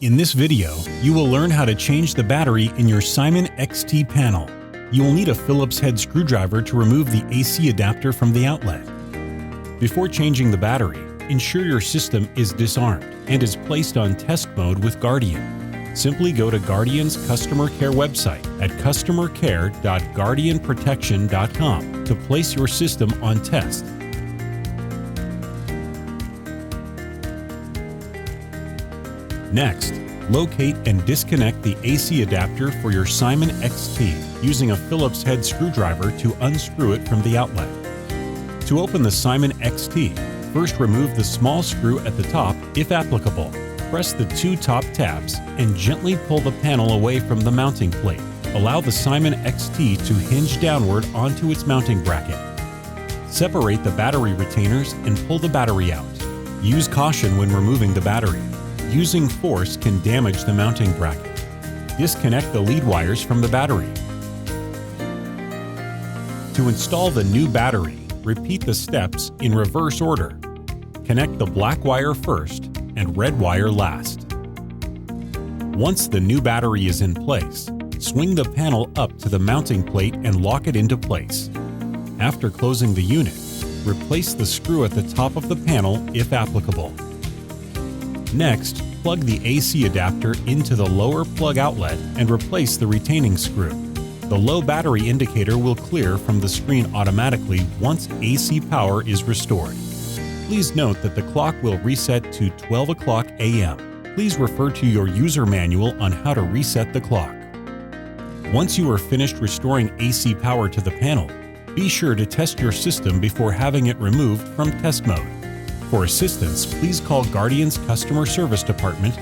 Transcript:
In this video, you will learn how to change the battery in your Simon XT panel. You will need a Phillips head screwdriver to remove the AC adapter from the outlet. Before changing the battery, ensure your system is disarmed and is placed on test mode with Guardian. Simply go to Guardian's customer care website at customercare.guardianprotection.com to place your system on test. Next, locate and disconnect the AC adapter for your Simon XT using a Phillips head screwdriver to unscrew it from the outlet. To open the Simon XT, first remove the small screw at the top if applicable. Press the two top tabs and gently pull the panel away from the mounting plate. Allow the Simon XT to hinge downward onto its mounting bracket. Separate the battery retainers and pull the battery out. Use caution when removing the battery. Using force can damage the mounting bracket. Disconnect the lead wires from the battery. To install the new battery, repeat the steps in reverse order. Connect the black wire first and red wire last. Once the new battery is in place, swing the panel up to the mounting plate and lock it into place. After closing the unit, replace the screw at the top of the panel if applicable. Next, plug the AC adapter into the lower plug outlet and replace the retaining screw. The low battery indicator will clear from the screen automatically once AC power is restored. Please note that the clock will reset to 12 o'clock a.m. Please refer to your user manual on how to reset the clock. Once you are finished restoring AC power to the panel, be sure to test your system before having it removed from test mode. For assistance, please call Guardian's Customer Service Department